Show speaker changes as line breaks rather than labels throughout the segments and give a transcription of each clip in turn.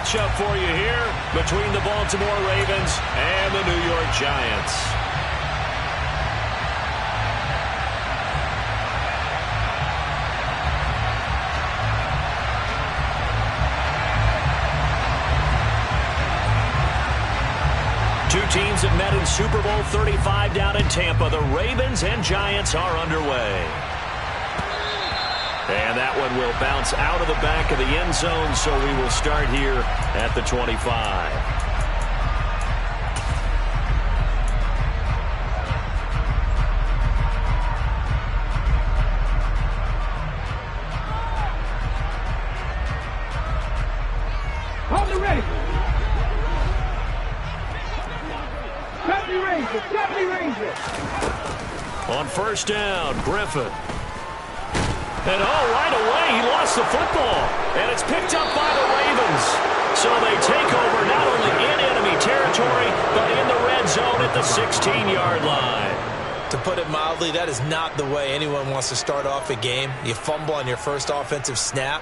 matchup for you here between the Baltimore Ravens and the New York Giants. Two teams have met in Super Bowl 35 down in Tampa. The Ravens and Giants are underway. And that one will bounce out of the back of the end zone, so we will start here at the 25.
Hold it ready. Deputy Ranger.
On first down, Griffin. And right away, he lost the football. And it's picked up by the Ravens. So they take over not only in enemy territory, but in the red zone at the 16-yard line.
To put it mildly, that is not the way anyone wants to start off a game. You fumble on your first offensive snap.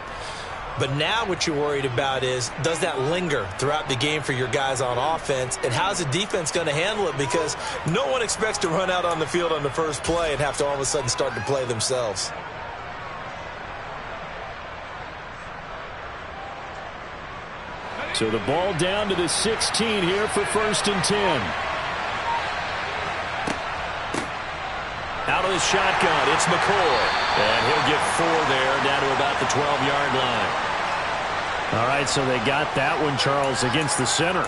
But now what you're worried about is, does that linger throughout the game for your guys on offense? And how's the defense going to handle it? Because no one expects to run out on the field on the first play and have to all of a sudden start to play themselves.
So the ball down to the 16 here for 1st and 10. Out of the shotgun, it's McCoy. And he'll get 4 there, down to about the 12-yard line. All right, so they got that one, Charles, against the center.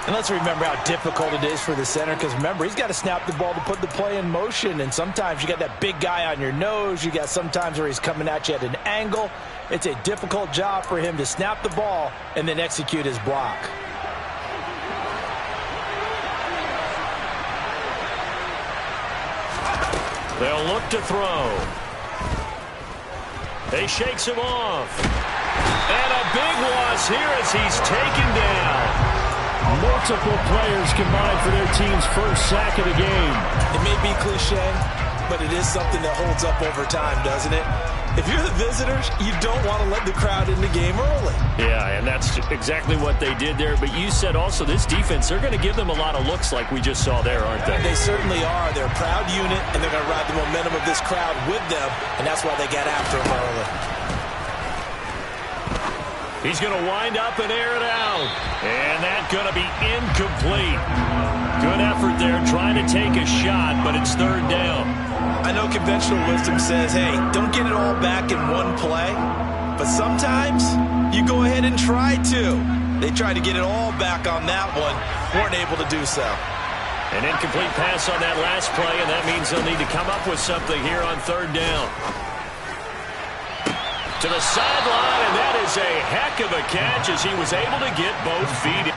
And let's remember how difficult it is for the center, because remember, he's got to snap the ball to put the play in motion, and sometimes you got that big guy on your nose. You got sometimes where he's coming at you at an angle. It's a difficult job for him to snap the ball and then execute his block.
They'll look to throw. He shakes him off. And a big loss here as he's taken down. Multiple players combined for their team's first sack of the game.
It may be cliche, but it is something that holds up over time, doesn't it? If you're the visitors, you don't want to let the crowd in the game early.
Yeah, and that's exactly what they did there. But you said also this defense, they're going to give them a lot of looks like we just saw there, aren't they?
They certainly are. They're a proud unit, and they're going to ride the momentum of this crowd with them, and that's why they got after them early.
He's going to wind up and air it out. And that's going to be incomplete. Good effort there trying to take a shot, but it's 3rd down.
I know conventional wisdom says, hey, don't get it all back in one play. But sometimes you go ahead and try to. They tried to get it all back on that one. Weren't able to do so.
An incomplete pass on that last play, and that means they'll need to come up with something here on 3rd down. To the sideline, and that is a heck of a catch as he was able to get both feet in.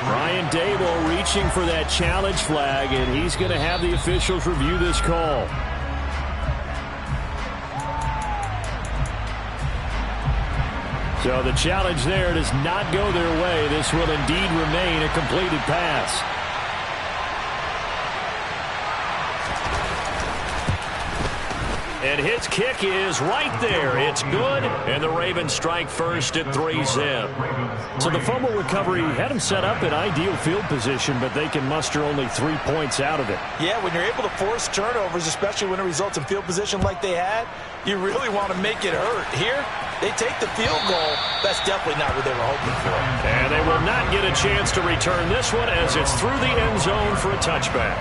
Brian Daboll reaching for that challenge flag, and he's going to have the officials review this call. So the challenge there does not go their way. This will indeed remain a completed pass. And his kick is right there. It's good, and the Ravens strike first at 3-zip. So the fumble recovery had him set up in ideal field position, but they can muster only 3 points out of it.
Yeah, when you're able to force turnovers, especially when it results in field position like they had, you really want to make it hurt. Here, they take the field goal. That's definitely not what they were hoping for.
And they will not get a chance to return this one as it's through the end zone for a touchback.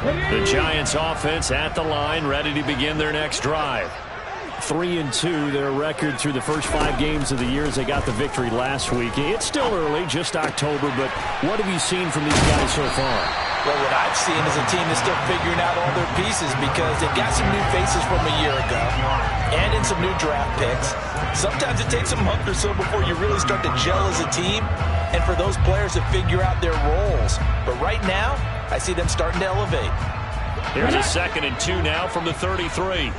The Giants offense at the line, ready to begin their next drive. 3-2, their record through the first 5 games of the year as they got the victory last week. It's still early, just October, but what have you seen from these guys so far?
Well, what I've seen is a team that's still figuring out all their pieces because they've got some new faces from a year ago and in some new draft picks. Sometimes it takes a month or so before you really start to gel as a team and for those players to figure out their roles. But right now, I see them starting to elevate.
Here's a 2nd and 2 now from the 33.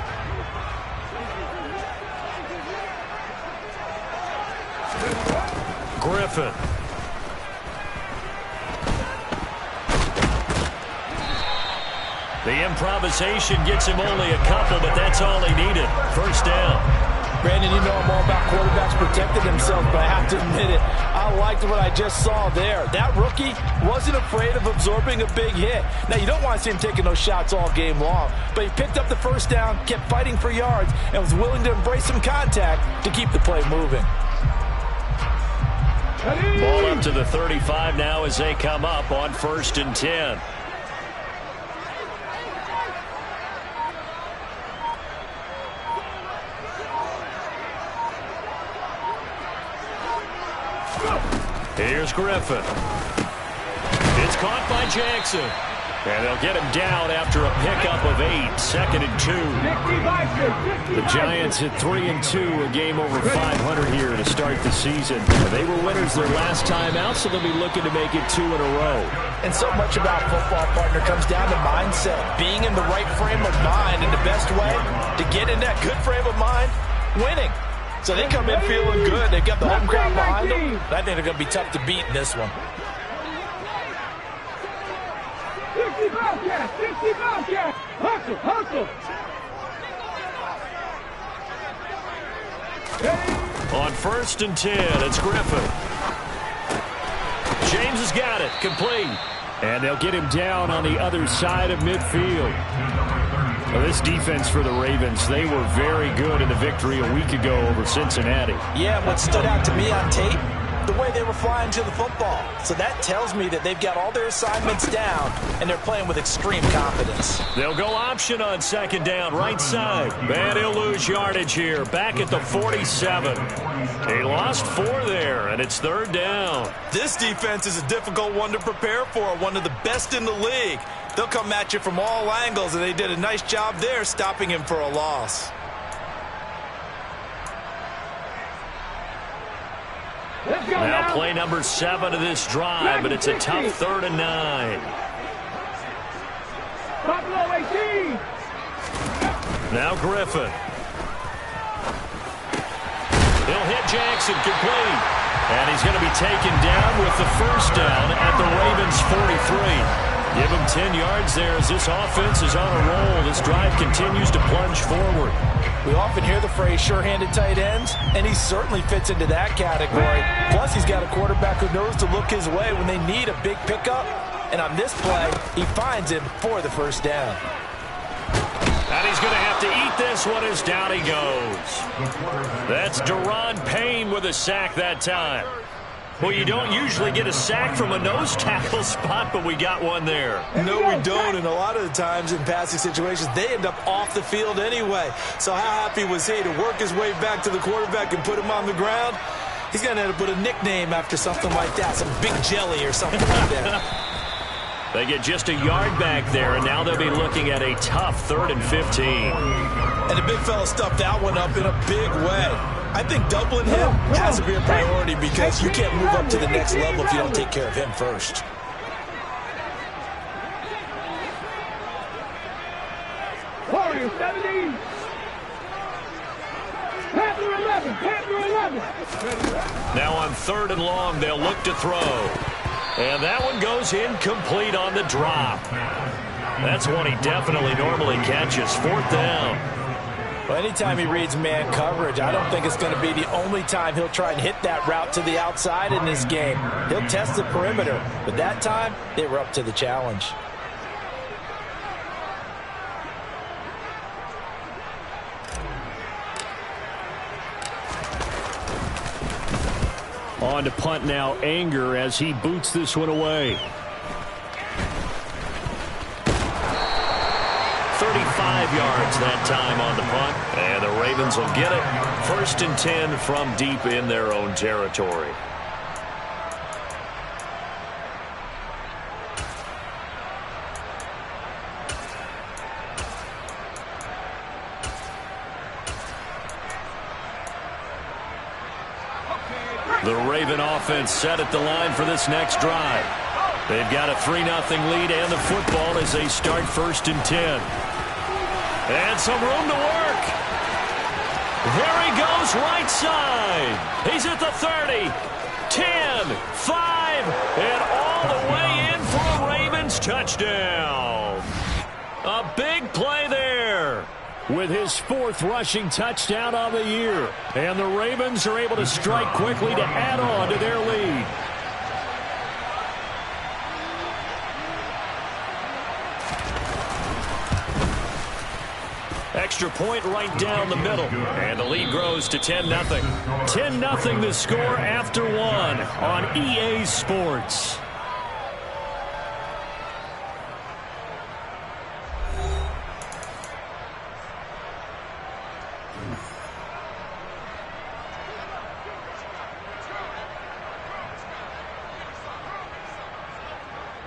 Griffin. The improvisation gets him only a couple, but that's all he needed. First down.
Brandon, you know I'm all about quarterbacks protecting themselves, but I have to admit it, I liked what I just saw there. That rookie wasn't afraid of absorbing a big hit. Now, you don't want to see him taking those shots all game long, but he picked up the first down, kept fighting for yards, and was willing to embrace some contact to keep the play moving.
Ball up to the 35 now as they come up on 1st and 10. Here's Griffin. It's caught by Jackson. And they'll get him down after a pickup of 8. 2nd and 2. The Giants at 3-2, a game over 500 here to start the season. They were winners their last time out, so they'll be looking to make it 2 in a row.
And so much about football, partner, comes down to mindset. Being in the right frame of mind, and the best way to get in that good frame of mind, winning. So they come in feeling good. They've got the home crowd behind them. I think they're going to be tough to beat in this one.
60 Bobcats! 60 Bobcats! Hustle! Hustle!
On 1st and 10, it's Griffin. James has got it. Complete. And they'll get him down on the other side of midfield. Well, this defense for the Ravens, they were very good in the victory a week ago over Cincinnati.
Yeah, what stood out to me on tape, the way they were flying to the football. So that tells me that they've got all their assignments down, and they're playing with extreme confidence.
They'll go option on 2nd down, right side. And he'll lose yardage here, back at the 47. He lost 4 there, and it's 3rd down.
This defense is a difficult one to prepare for, one of the best in the league. They'll come at you from all angles, and they did a nice job there stopping him for a loss.
Now play number 7 of this drive, but it's a tough 3rd and 9.
Buffalo 18.
Now Griffin. He'll hit Jackson, complete. And he's going to be taken down with the first down at the Ravens 43. Give him 10 yards there as this offense is on a roll. This drive continues to plunge forward.
We often hear the phrase sure-handed tight ends, and he certainly fits into that category. Plus, he's got a quarterback who knows to look his way when they need a big pickup. And on this play, he finds him for the first down.
And he's going to have to eat this one as down he goes. That's Daron Payne with a sack that time. Well, you don't usually get a sack from a nose tackle spot, but we got one there.
No, we don't, and a lot of the times in passing situations, they end up off the field anyway. So how happy was he to work his way back to the quarterback and put him on the ground? He's going to end up with a nickname after something like that, some Big Jelly or something like that.
They get just a yard back there, and now they'll be looking at a tough 3rd and 15.
And the big fella stuffed that one up in a big way. I think doubling him has to be a priority because you can't move up to the next level if you don't take care of him first.
Warriors 17. Panther 11. Panther 11.
Now on 3rd and long, they'll look to throw. And that one goes incomplete on the drop. That's one he definitely normally catches. 4th down.
Well, anytime he reads man coverage, I don't think it's going to be the only time he'll try and hit that route to the outside in this game. He'll test the perimeter, but that time, they were up to the challenge.
On to punt now, Anger, as he boots this one away. 35 yards that time on the punt, and the Ravens will get it. 1st and 10 from deep in their own territory. The Raven offense set at the line for this next drive. They've got a 3-0 lead and the football as they start 1st and 10. And some room to work. There he goes, right side. He's at the 30, 10, 5, and all the way in for a Ravens touchdown. A big play there with his 4th rushing touchdown on the year. And the Ravens are able to strike quickly to add on to their lead. Extra point right down the middle. And the lead grows to 10-0. 10-0 the score after 1 on EA Sports.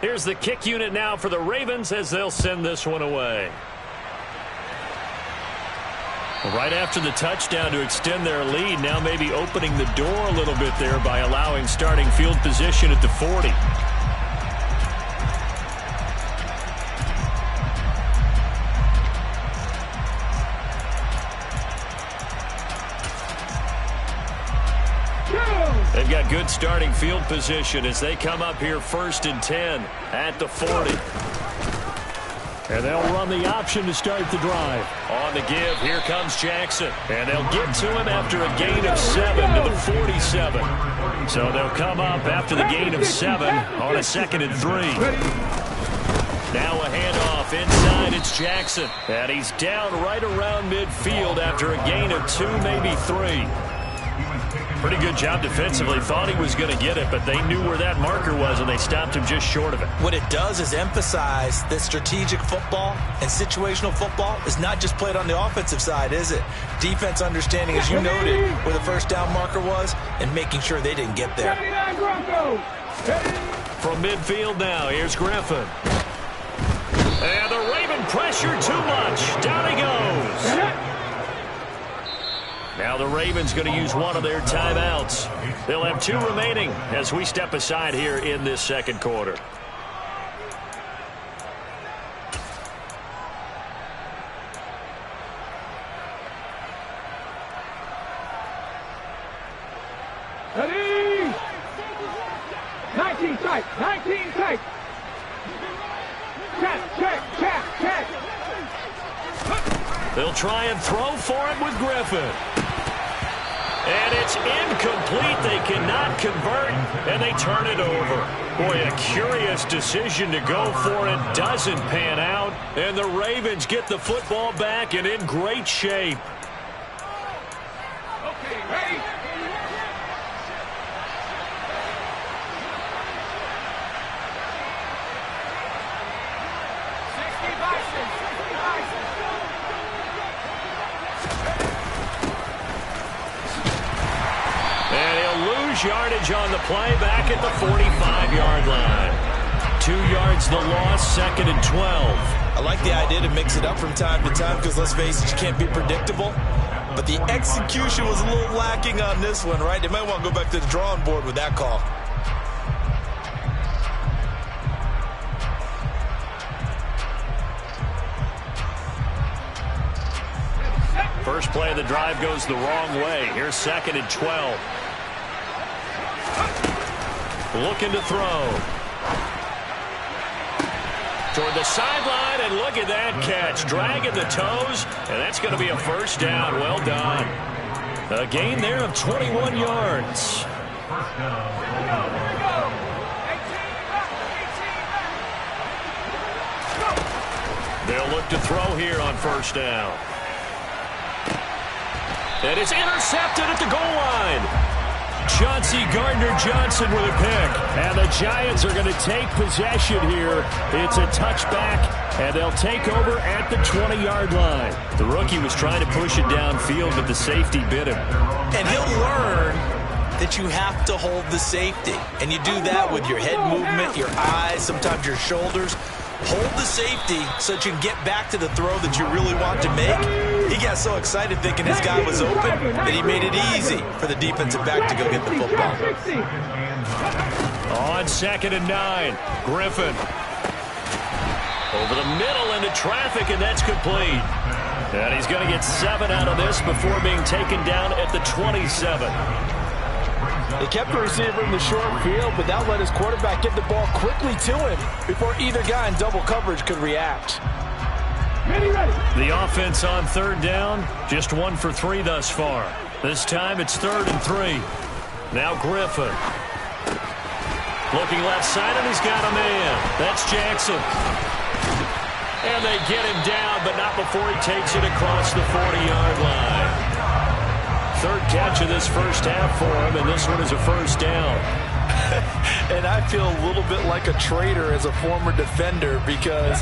Here's the kick unit now for the Ravens as they'll send this one away. Right after the touchdown to extend their lead, now maybe opening the door a little bit there by allowing starting field position at the 40. They've got good starting field position as they come up here 1st and 10 at the 40. And they'll run the option to start the drive. On the give, here comes Jackson. And they'll get to him after a gain of 7 to the 47. So they'll come up after the gain of 7 on a 2nd and 3. Now a handoff inside, it's Jackson. And he's down right around midfield after a gain of 2, maybe 3. Pretty good job defensively. Thought he was going to get it, but they knew where that marker was, and they stopped him just short of it.
What it does is emphasize that strategic football and situational football is not just played on the offensive side, is it? Defense understanding, as you noted, where the first down marker was and making sure they didn't get there.
From midfield now, here's Griffin. And the Raven pressure too much. Down he goes. Now the Ravens going to use one of their timeouts. They'll have 2 remaining as we step aside here in this 2nd quarter.
Ready? 19 tight. 19 tight. Check.
They'll try and throw for it with Griffin. And it's incomplete. They cannot convert, and they turn it over. Boy, a curious decision to go for it. Doesn't pan out, and the Ravens get the football back and in great shape.
Okay, ready?
Yardage on the play back at the 45-yard line. 2 yards the loss, 2nd and 12.
I like the idea to mix it up from time to time because, let's face it, you can't be predictable. But the execution was a little lacking on this one, right? They might want to go back to the drawing board with that call.
First play of the drive goes the wrong way. Here's 2nd and 12. Looking to throw. Toward the sideline, and look at that catch. Dragging the toes, and that's going to be a 1st down. Well done. A gain there of 21 yards. They'll look to throw here on 1st down. And it's intercepted at the goal line. Chauncey Gardner-Johnson with a pick. And the Giants are going to take possession here. It's a touchback, and they'll take over at the 20-yard line. The rookie was trying to push it downfield, but the safety bit him.
And he'll learn that you have to hold the safety. And you do that with your head movement, your eyes, sometimes your shoulders. Hold the safety so that you can get back to the throw that you really want to make. He got so excited thinking his guy was open that he made it easy for the defensive back to go get the football.
On 2nd and 9, Griffin. Over the middle into traffic, and that's complete. And he's going to get 7 out of this before being taken down at the 27.
They kept the receiver in the short field, but now let his quarterback get the ball quickly to him before either guy in double coverage could react.
Ready.
The offense on third down, just 1 for 3 thus far. This time it's 3rd and 3. Now Griffin. Looking left side, and he's got a man. That's Jackson. And they get him down, but not before he takes it across the 40-yard line. 3rd catch of this first half for him, and this one is a first down.
And I feel a little bit like a traitor as a former defender because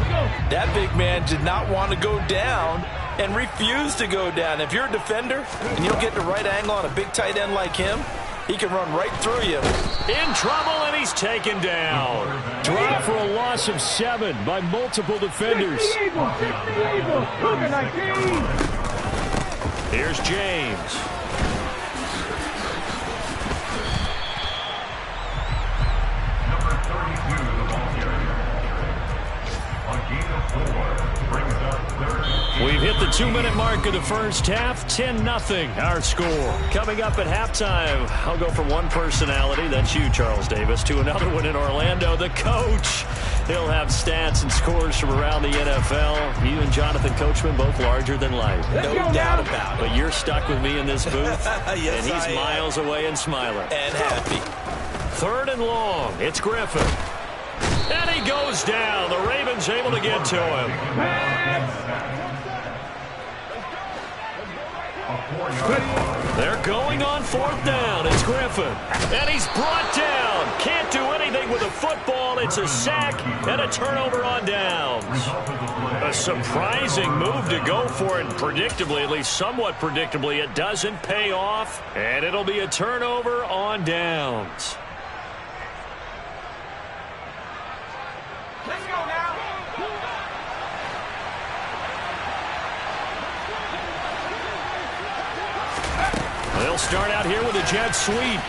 that big man did not want to go down and refused to go down. If you're a defender and you don't get the right angle on a big tight end like him, he can run right through you.
In trouble, and he's taken down. Drop for a loss of 7 by multiple defenders.
60 Eagles, 2 to 19.
Here's James. We've hit the 2-minute mark of the first half. 10-0 our score. Coming up at halftime, I'll go from one personality, that's you, Charles Davis, to another one in Orlando, the coach. He'll have stats and scores from around the NFL. You and Jonathan Coachman, both larger than life.
No doubt about it.
But you're stuck with me in this booth.
Yes,
and he's miles away and smiling.
And happy.
3rd and long. It's Griffin. And he goes down. The Ravens able to get to him. They're going on 4th down. It's Griffin. And he's brought down. Can't do anything with a football. It's a sack and a turnover on downs. A surprising move to go for it. Predictably, at least somewhat predictably, it doesn't pay off. And it'll be a turnover on downs.
Let's go now.
They'll start out here with a jet sweep.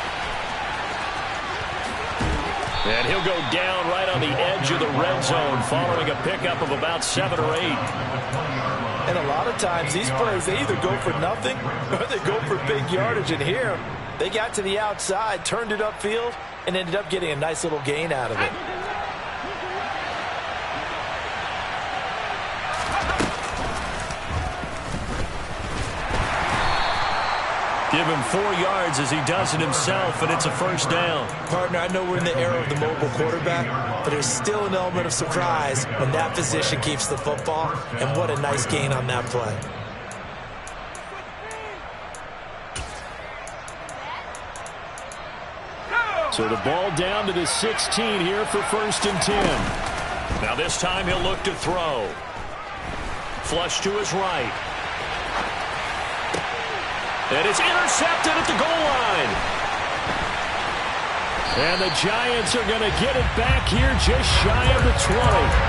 And he'll go down right on the edge of the red zone following a pickup of about 7 or 8.
And a lot of times these plays, they either go for nothing or they go for big yardage. And here, they got to the outside, turned it upfield, and ended up getting a nice little gain out of it.
Give him 4 yards as he does it himself, and it's a first down.
Partner, I know we're in the era of the mobile quarterback, but there's still an element of surprise when that position keeps the football, and what a nice gain on that play.
So the ball down to the 16 here for 1st and 10. Now this time he'll look to throw. Flush to his right. And it's intercepted at the goal line. And the Giants are going to get it back here just shy of the 20.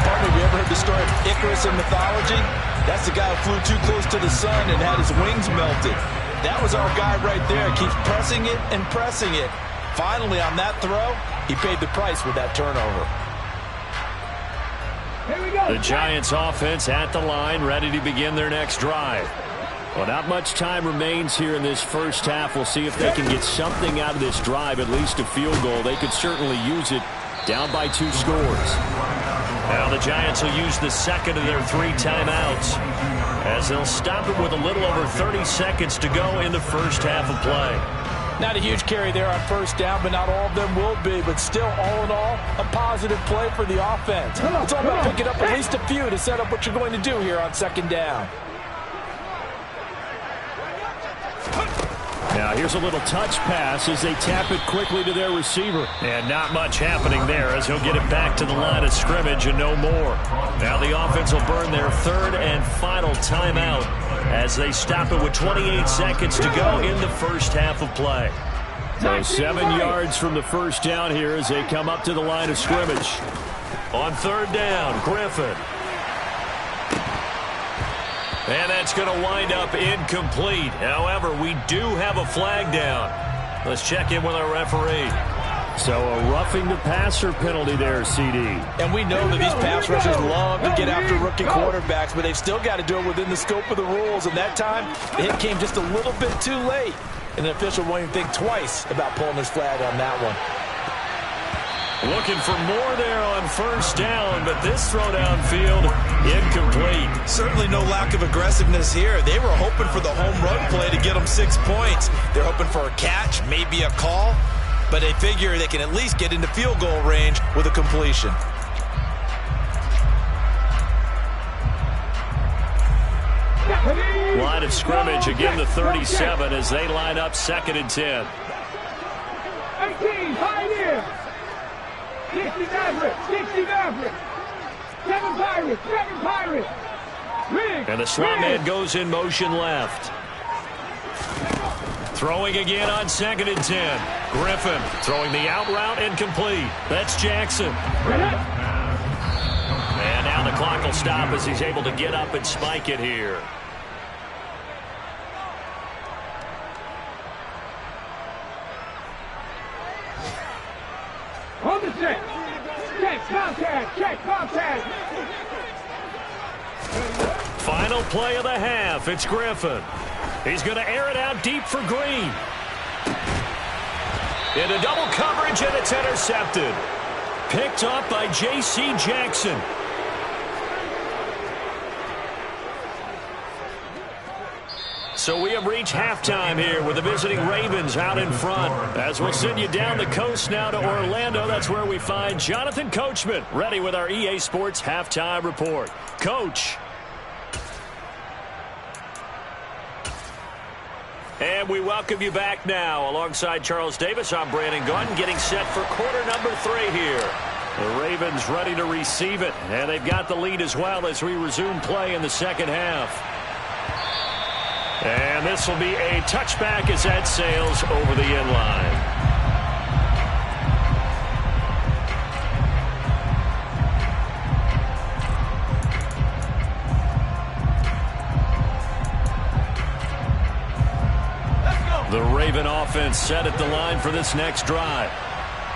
Partner, you ever heard the story of Icarus in mythology? That's the guy who flew too close to the sun and had his wings melted. That was our guy right there. Keeps pressing it and pressing it. Finally, on that throw, he paid the price with that turnover.
Here we go.
The Giants offense at the line, ready to begin their next drive. Well, not much time remains here in this first half. We'll see if they can get something out of this drive, at least a field goal. They could certainly use it down by 2 scores. Now the Giants will use the second of their 3 timeouts as they'll stop it with a little over 30 seconds to go in the first half of play.
Not a huge carry there on first down, but not all of them will be. But still, all in all, a positive play for the offense. It's all about picking up at least a few to set up what you're going to do here on 2nd down.
Now here's a little touch pass as they tap it quickly to their receiver. And not much happening there as he'll get it back to the line of scrimmage and no more. Now the offense will burn their 3rd and final timeout as they stop it with 28 seconds to go in the first half of play. So 7 yards from the first down here as they come up to the line of scrimmage. On 3rd down, Griffin. And that's going to wind up incomplete. However, we do have a flag down. Let's check in with our referee. So a roughing the passer penalty there, CD.
And we know that these pass rushers love to get after rookie quarterbacks, but they've still got to do it within the scope of the rules. And that time, the hit came just a little bit too late. and the official won't even think twice about pulling his flag on that one.
Looking for more there on first down, but this throw downfield, incomplete.
Certainly no lack of aggressiveness here. They were hoping for the home run play to get them 6 points. They're hoping for a catch, maybe a call, but they figure they can at least get into field goal range with a completion.
Line of scrimmage, again the 37 as they line up 2nd and 10.
18, high here. 60 Maverick, 60 Maverick. 7 Pirates, 7 Pirates.
And the slot man goes in motion left. Throwing again on 2nd and 10. Griffin throwing the out route, incomplete. That's Jackson. And now the clock will stop as he's able to get up and spike it here.
On the check. Check, contact, check, contact.
Final play of the half. It's Griffin. He's going to air it out deep for Green. Into double coverage, and it's intercepted. Picked up by J.C. Jackson. So we have reached halftime here with the visiting Ravens out in front. As we'll send you down the coast now to Orlando, that's where we find Jonathan Coachman ready with our EA Sports Halftime Report. Coach. And we welcome you back now. Alongside Charles Davis, I'm Brandon Gaudin, getting set for quarter number 3 here. The Ravens ready to receive it, and they've got the lead as well as we resume play in the second half. And this will be a touchback as that sails over the end line. The Raven offense set at the line for this next drive.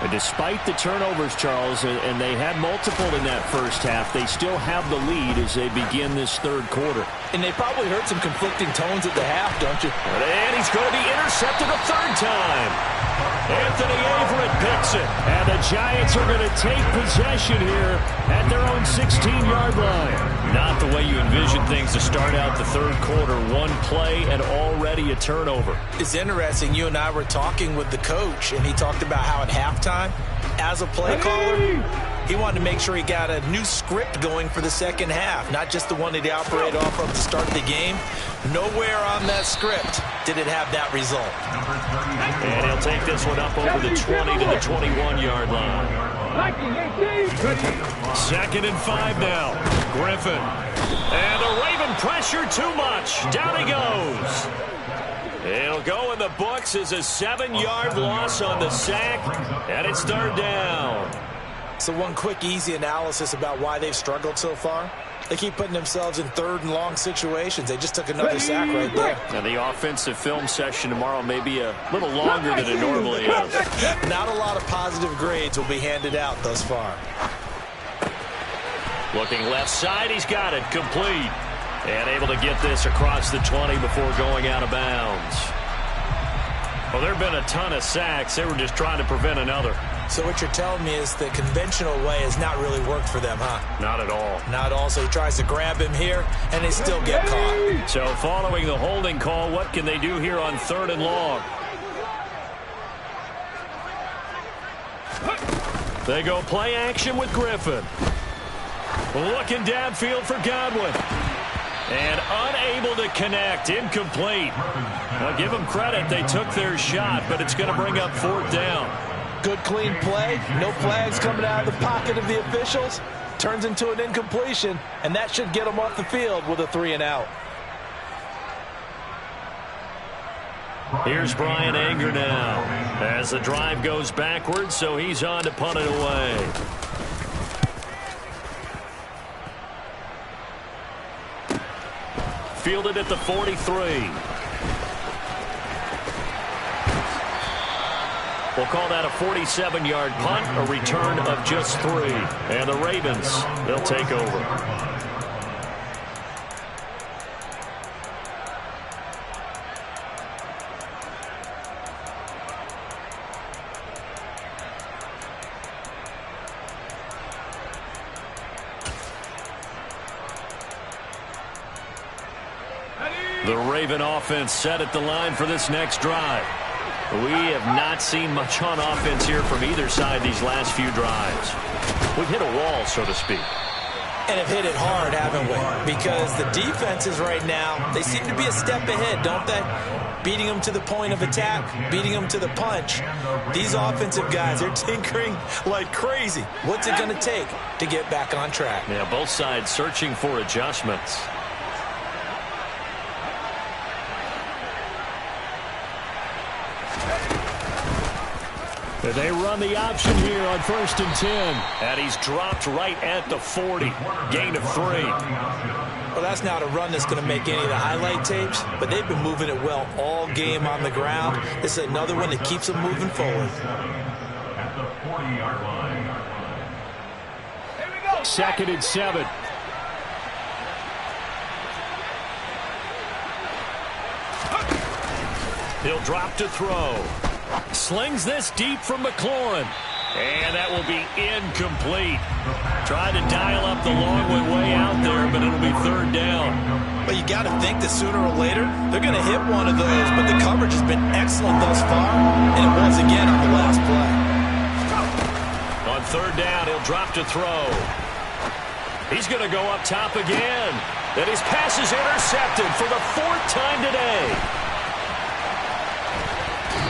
And despite the turnovers, Charles, and they had multiple in that first half, they still have the lead as they begin this third quarter.
And they probably heard some conflicting tones at the half, don't you?
And he's going to be intercepted a 3rd time. Anthony Averett picks it. And the Giants are going to take possession here at their own 16-yard line. Not the way you envision things to start out the third quarter. One play and already a turnover.
It's interesting. You and I were talking with the coach, and he talked about how at halftime, as a play caller, he wanted to make sure he got a new script going for the second half, not just the one that he operated off of to start the game. Nowhere on that script did it have that result.
And he'll take this one up over the 20 to the 21-yard line. 2nd and 5 now. Griffin. And the Raven pressure too much. Down he goes. It'll go in the books as a 7-yard loss on the sack, and it's 3rd down.
So one quick, easy analysis about why they've struggled so far. They keep putting themselves in 3rd and long situations. They just took another sack right there.
And the offensive film session tomorrow may be a little longer than it normally is.
Not a lot of positive grades will be handed out thus far.
Looking left side, he's got it, complete. And able to get this across the 20 before going out of bounds. Well, there have been a ton of sacks. They were just trying to prevent another.
So what you're telling me is the conventional way has not really worked for them, huh?
Not at all.
Not at all. So he tries to grab him here, and they still get caught.
So following the holding call, what can they do here on 3rd and long? They go play action with Griffin. Looking downfield for Godwin. And unable to connect. Incomplete. I'll give them credit. They took their shot, but it's going to bring up 4th down.
Good, clean play. No flags coming out of the pocket of the officials. Turns into an incompletion, and that should get them off the field with a 3 and out.
Here's Brian Anger now as the drive goes backwards, so he's on to punt it away. Fielded at the 43. We'll call that a 47-yard punt, a return of just 3. And the Ravens, they'll take over. The Raven offense set at the line for this next drive. We have not seen much on offense here from either side these last few drives. We've hit a wall, so to speak.
And have hit it hard, haven't we? Because the defenses right now, they seem to be a step ahead, don't they? Beating them to the point of attack, beating them to the punch. These offensive guys, they're tinkering like crazy. What's it going to take to get back on track?
Yeah, both sides searching for adjustments. They run the option here on 1st and 10. And he's dropped right at the 40. Gain of 3.
Well, that's not a run that's going to make any of the highlight tapes, but they've been moving it well all game on the ground. This is another one that keeps them moving forward.
At the 40-yard line.
Here we go.
2nd and 7. He'll drop to throw. Slings this deep from McLaurin. And that will be incomplete. Tried to dial up the long way out there, but it'll be 3rd down.
But you got to think that sooner or later, they're going to hit one of those. But the coverage has been excellent thus far, and it was again on the last play.
On 3rd down, he'll drop to throw. He's going to go up top again. And his pass is intercepted for the 4th time today.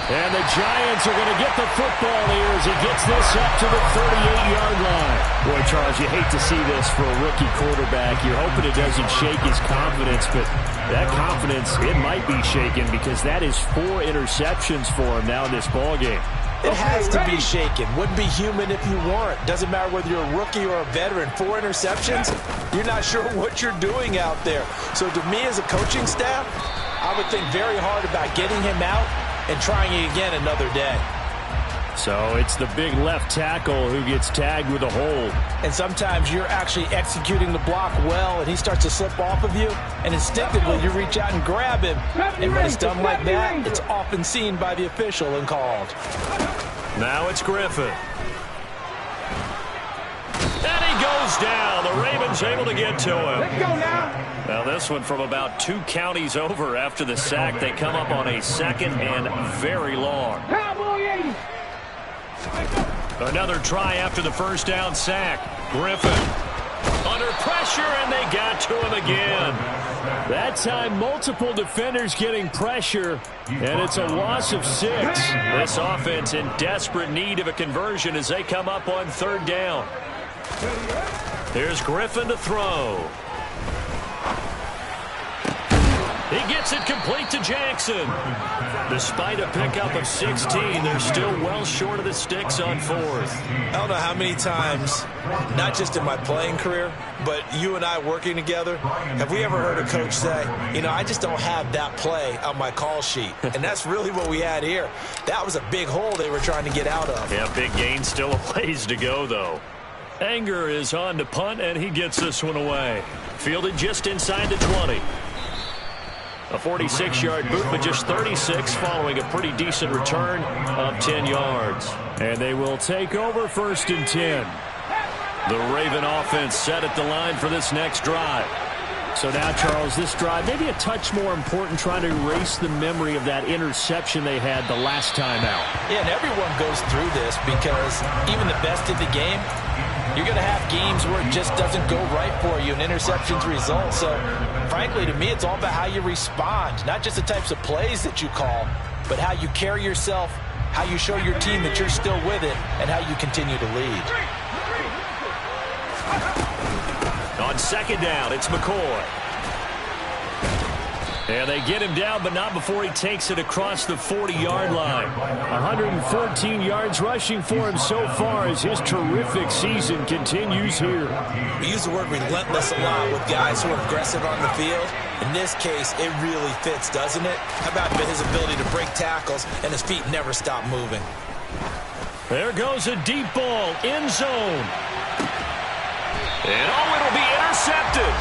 And the Giants are going to get the football here as he gets this up to the 38-yard line. Boy, Charles, you hate to see this for a rookie quarterback. You're hoping it doesn't shake his confidence, but that confidence, it might be shaken because that is 4 interceptions for him now in this ballgame.
It has to be shaken. Wouldn't be human if you weren't. Doesn't matter whether you're a rookie or a veteran. 4 interceptions, you're not sure what you're doing out there. So to me as a coaching staff, I would think very hard about getting him out and trying it again another day.
So it's the big left tackle who gets tagged with a hold.
And sometimes you're actually executing the block well, and he starts to slip off of you, and instinctively you reach out and grab him. And when it's done like that, it's often seen by the official and called.
Now it's Griffin. And he goes down. The Ravens able to get to him.
Let's go now.
Now this one from about 2 counties over after the sack. They come up on a 2nd and very long.
Cowboy 80.
Another try after the 1st down sack. Griffin under pressure, and they got to him again. That time, multiple defenders getting pressure, and it's a loss of 6. This offense in desperate need of a conversion as they come up on 3rd down. Here's Griffin to throw. He gets it complete to Jackson. Despite a pickup of 16, they're still well short of the sticks on 4th.
I don't know how many times, not just in my playing career, but you and I working together, have we ever heard a coach say, you know, I just don't have that play on my call sheet. And that's really what we had here. That was a big hole they were trying to get out of.
Yeah, big gain, still a ways to go, though. Anger is on to punt, and he gets this one away. Fielded just inside the 20. A 46-yard boot, but just 36 following a pretty decent return of 10 yards. And they will take over 1st and 10. The Raven offense set at the line for this next drive. So now, Charles, this drive maybe a touch more important, trying to erase the memory of that interception they had the last time out.
Yeah, and everyone goes through this because even the best of the game, you're going to have games where it just doesn't go right for you and interceptions result. So, frankly, to me, it's all about how you respond, not just the types of plays that you call, but how you carry yourself, how you show your team that you're still with it, and how you continue to lead.
On 2nd down, it's McCoy. And they get him down, but not before he takes it across the 40-yard line. 114 yards rushing for him so far as his terrific season continues here.
We use the word relentless a lot with guys who are aggressive on the field. In this case, it really fits, doesn't it? How about his ability to break tackles and his feet never stop moving?
There goes a deep ball, end zone. And it'll be intercepted.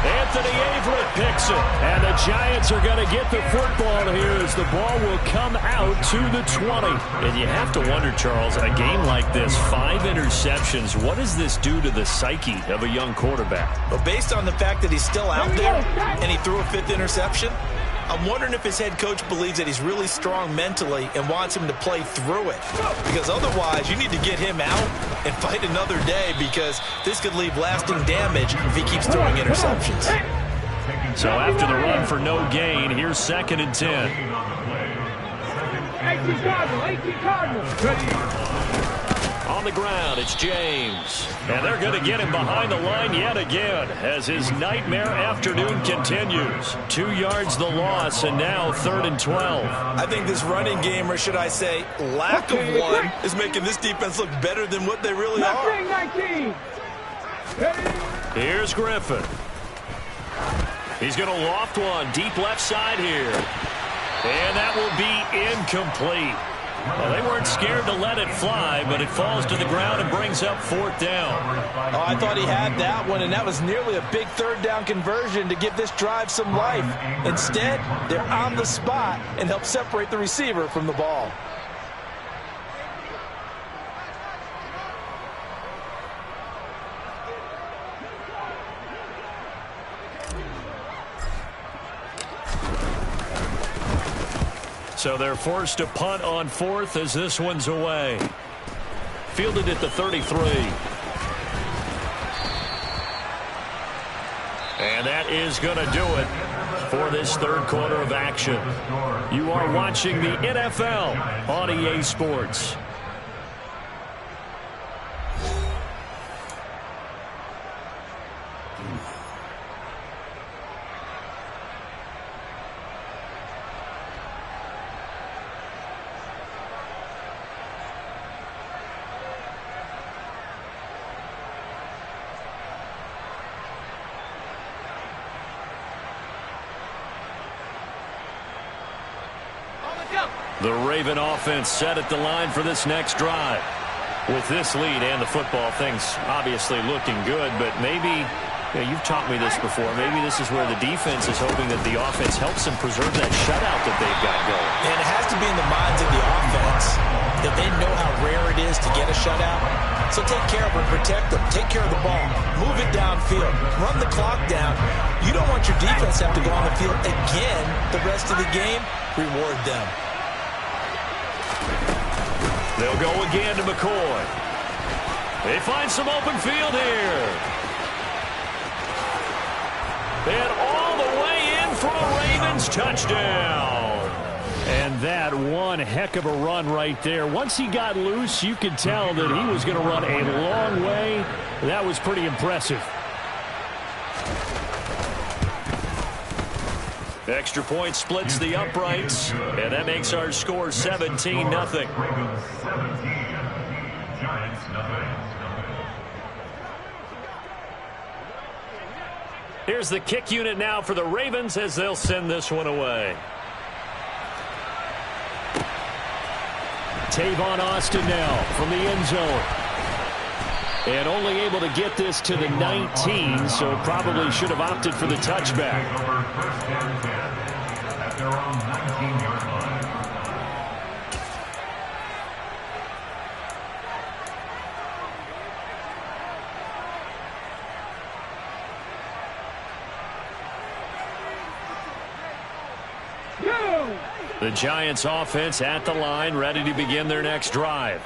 Anthony Averett picks it. And the Giants are going to get the football here as the ball will come out to the 20.
And you have to wonder, Charles, a game like this, 5 interceptions, what does this do to the psyche of a young quarterback?
Well, based on the fact that he's still out there and he threw a 5th interception, I'm wondering if his head coach believes that he's really strong mentally and wants him to play through it. Because otherwise, you need to get him out and fight another day, because this could leave lasting damage if he keeps throwing interceptions.
So after the run for no gain, here's 2nd and 10.
18 Cardinals.
On the ground, it's James. And they're going to get him behind the line yet again as his nightmare afternoon continues. 2 yards the loss, and now 3rd and 12.
I think this running game, or should I say lack of one, is making this defense look better than what they really are.
19.
Here's Griffin. He's going to loft one deep left side here. And that will be incomplete. Well, they weren't scared to let it fly, but it falls to the ground and brings up 4th down.
Oh, I thought he had that one, and that was nearly a big 3rd down conversion to give this drive some life. Instead, they're on the spot and help separate the receiver from the ball.
So they're forced to punt on 4th as this one's away. Fielded at the 33. And that is going to do it for this 3rd quarter of action. You are watching the NFL on EA Sports. The Raven offense set at the line for this next drive. With this lead and the football, things obviously looking good, but maybe, you've taught me this before, maybe this is where the defense is hoping that the offense helps them preserve that shutout that they've got going.
And it has to be in the minds of the offense that they know how rare it is to get a shutout. So take care of them, protect them, take care of the ball, move it downfield, run the clock down. You don't want your defense to have to go on the field again the rest of the game. Reward them.
They'll go again to McCoy. They find some open field here. And all the way in for a Ravens touchdown. And that one heck of a run right there. Once he got loose, you could tell that he was going to run a long way. That was pretty impressive. Extra point splits the uprights, and that makes our score 17-0. Here's the kick unit now for the Ravens as they'll send this one away. Tavon Austin now from the end zone. And only able to get this to the 19, so probably should have opted for the touchback.
At their own 19-yard line.
The Giants offense at the line, ready to begin their next drive.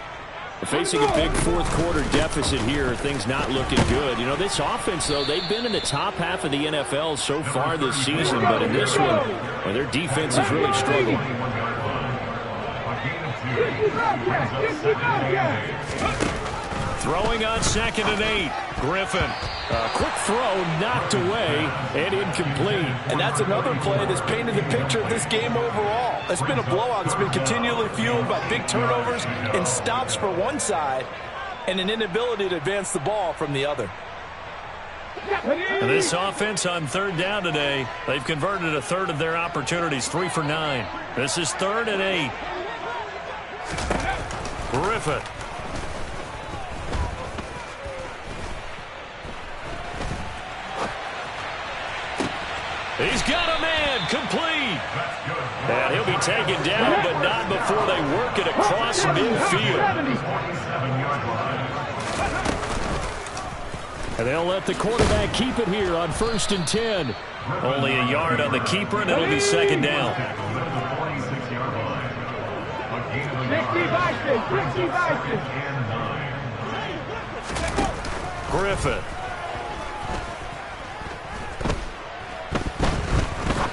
Facing a big 4th quarter deficit here, things not looking good. You know, this offense, though, they've been in the top half of the NFL so far this season, but in this one, well, their defense has really struggled. Throwing on 2nd and 8. Griffin. A quick throw knocked away and incomplete.
And that's another play that's painted the picture of this game overall. It's been a blowout. It's been continually fueled by big turnovers and stops for one side and an inability to advance the ball from the other.
And this offense on 3rd down today, they've converted a third of their opportunities, 3 for 9. This is 3rd and 8. Griffin. He's got a man, complete. And he'll be taken down, but not before they work it across midfield. And they'll let the quarterback keep it here on 1st and 10. Only a yard on the keeper, and it'll be 2nd down.
60
Griffin.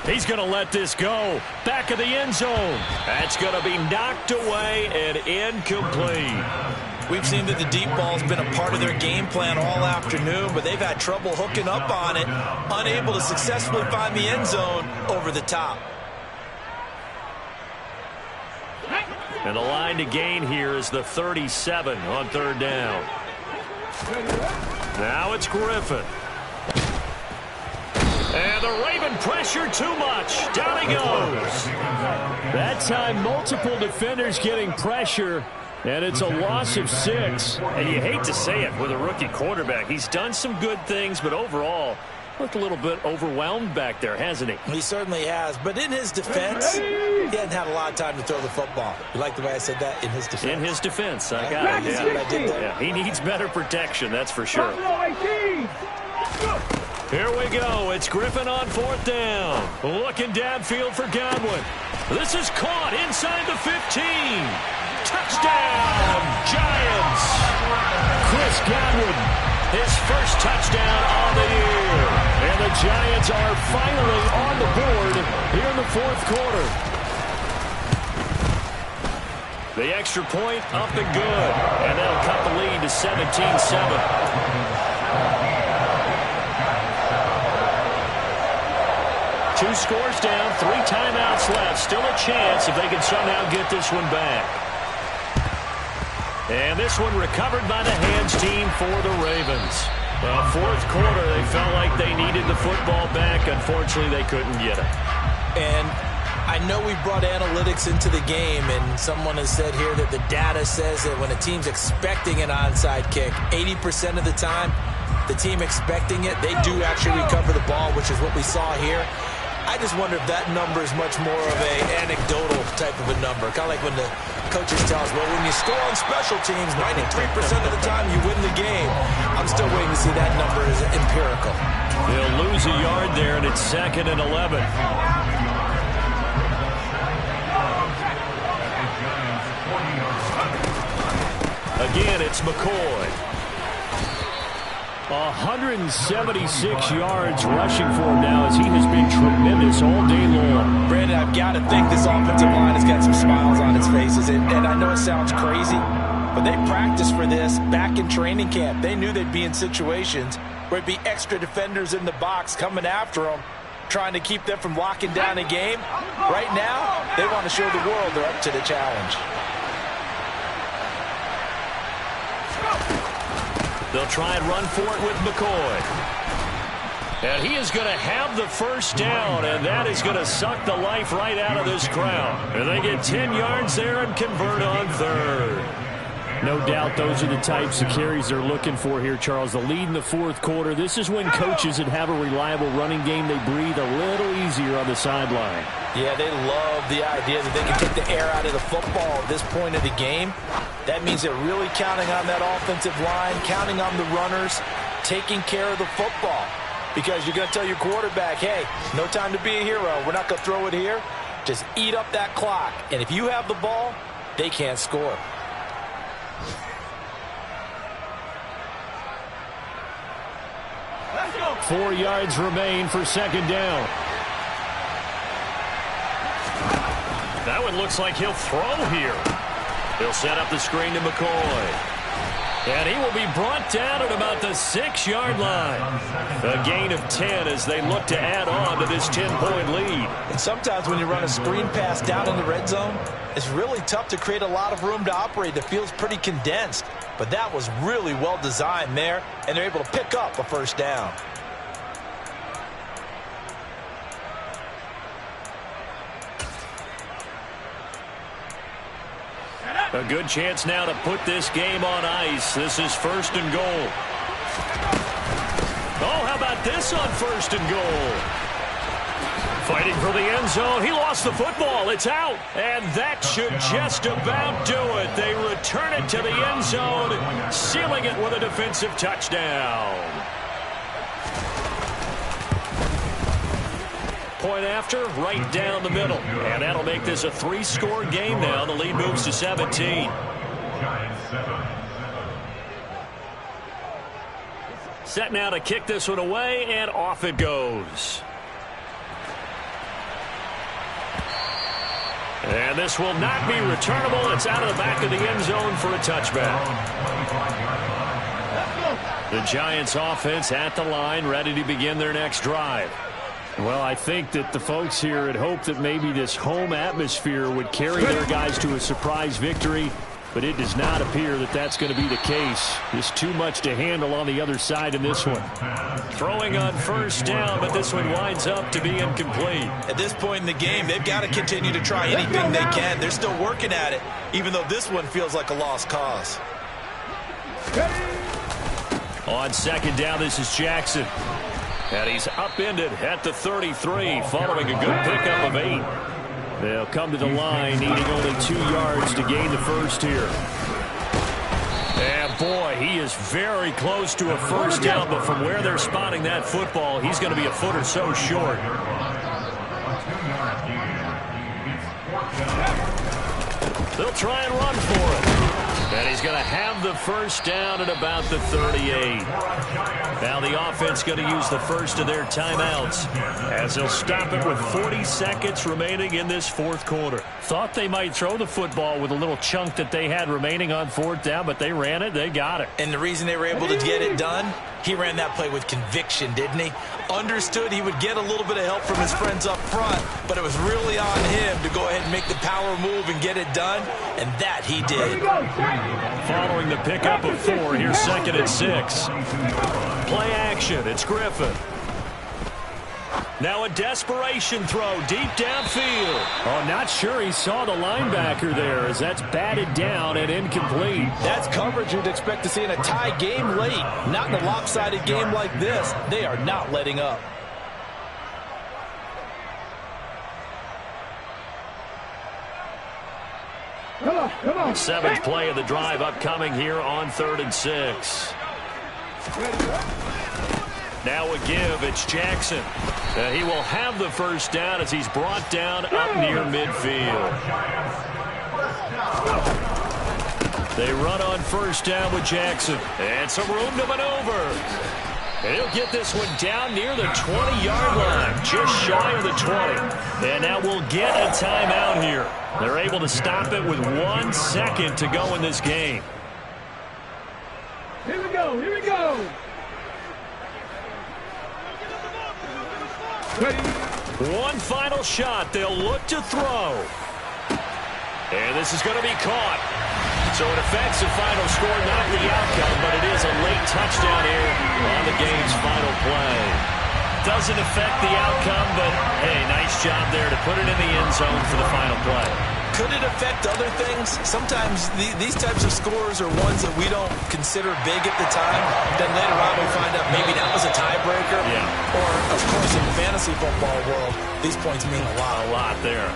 He's going to let this go. Back of the end zone. That's going to be knocked away and incomplete.
We've seen that the deep ball's been a part of their game plan all afternoon, but they've had trouble hooking up on it, unable to successfully find the end zone over the top.
And the line to gain here is the 37 on 3rd down. Now it's Griffin. And the Raven pressure too much. Down he goes. That time, multiple defenders getting pressure, and it's a loss of 6.
And you hate to say it with a rookie quarterback. He's done some good things, but overall, looked a little bit overwhelmed back there, hasn't he?
He certainly has. But in his defense, he hasn't had a lot of time to throw the football. You like the way I said that? In his defense.
In his defense. I got it.
Yeah. I did that.
Yeah, he needs better protection, that's for sure.
Here we go. It's Griffin on 4th down. Looking downfield for Godwin. This is caught inside the 15. Touchdown, Giants. Chris Godwin, his first touchdown on the year. And the Giants are finally on the board here in the 4th quarter. The extra point up and good. And they'll cut the lead to 17-7. 2 scores down, 3 timeouts left. Still a chance if they can somehow get this one back. And this one recovered by the hands team for the Ravens. Well, 4th quarter, they felt like they needed the football back. Unfortunately, they couldn't get it.
And I know we brought analytics into the game, and someone has said here that the data says that when a team's expecting an onside kick, 80% of the time, the team expecting it, they do actually recover the ball, which is what we saw here. I just wonder if that number is much more of a anecdotal type of a number. Kind of like when the coaches tell us, well, when you score on special teams, 93% of the time you win the game. I'm still waiting to see that number is empirical.
They'll lose a yard there, and it's 2nd and 11. Again, it's McCoy. 176 yards rushing for him now as he has been tremendous all day long.
Brandon, I've got to think this offensive line has got some smiles on its faces. And I know it sounds crazy, but they practiced for this back in training camp. They knew they'd be in situations where it'd be extra defenders in the box coming after them, trying to keep them from locking down a game. Right now, they want to show the world they're up to the challenge.
They'll try and run for it with McCoy. And he is going to have the first down, and that is going to suck the life right out of this crowd. And they get 10 yards there and convert on 3rd.
No doubt those are the types of carries they're looking for here, Charles. The lead in the 4th quarter. This is when coaches that have a reliable running game, they breathe a little easier on the sideline.
Yeah, they love the idea that they can take the air out of the football at this point of the game. That means they're really counting on that offensive line, counting on the runners, taking care of the football. Because you're going to tell your quarterback, hey, no time to be a hero. We're not going to throw it here. Just eat up that clock. And if you have the ball, they can't score.
Let's go.
4 yards remain for 2nd down. That one looks like he'll throw here. He'll set up the screen to McCoy. And he will be brought down at about the 6-yard line. A gain of 10 as they look to add on to this 10-point lead.
And sometimes when you run a screen pass down in the red zone, it's really tough to create a lot of room to operate. It feels pretty condensed. But that was really well designed there, and they're able to pick up a first down.
A good chance now to put this game on ice. This is 1st and goal. Oh, how about this on 1st and goal? Fighting for the end zone. He lost the football. It's out. And that should just about do it. They return it to the end zone, sealing it with a defensive touchdown. Point after, right down the middle. And that'll make this a 3-score game now. The lead moves to 17. Set now to kick this one away, and off it goes. And this will not be returnable. It's out of the back of the end zone for a touchback. The Giants offense at the line, ready to begin their next drive. Well, I think that the folks here had hoped that maybe this home atmosphere would carry their guys to a surprise victory, but it does not appear that that's going to be the case. Just too much to handle on the other side in this one. Throwing on first down, but this one winds up to be incomplete.
At this point in the game, they've got to continue to try anything they can. They're still working at it, even though this one feels like a lost cause.
On second down, this is Jackson. And he's upended at the 33, following a good pickup of 8. They'll come to the line, needing only 2 yards to gain the first here. And boy, he is very close to a first down, but from where they're spotting that football, he's going to be a foot or so short. They'll try and run for it. And he's going to have the first down at about the 38. Now the offense going to use the first of their timeouts as they'll stop it with 40 seconds remaining in this fourth quarter. Thought they might throw the football with a little chunk that they had remaining on fourth down, but they ran it. They got it.
And the reason they were able to get it done, he ran that play with conviction, didn't he? Understood he would get a little bit of help from his friends up front, but it was really on him to go ahead and make the power move and get it done, and that he did.
Following the pickup of 4, here's second and 6. Play action, it's Griffin. Now a desperation throw deep downfield.
Oh, not sure he saw the linebacker there as that's batted down and incomplete.
That's coverage you'd expect to see in a tie game late. Not in a lopsided game like this. They are not letting up.
Come on.
7th play of the drive upcoming here on 3rd and 6. Now a give, it's Jackson. He will have the first down as he's brought down up near midfield. They run on first down with Jackson. And some room to maneuver. And he'll get this one down near the 20-yard line, just shy of the 20. And now we'll get a timeout here. They're able to stop it with 1 second to go in this game.
Here we go.
One final shot. They'll look to throw. And this is going to be caught. So it affects the final score, not the outcome, but it is a late touchdown here on the game's final play. Doesn't affect the outcome, but hey, nice job there to put it in the end zone for the final play.
Could it affect other things? Sometimes these types of scores are ones that we don't consider big at the time. Then later on we find out maybe that was a tiebreaker.
Yeah.
Or, of course, in the fantasy football world, these points mean a lot.
A lot there.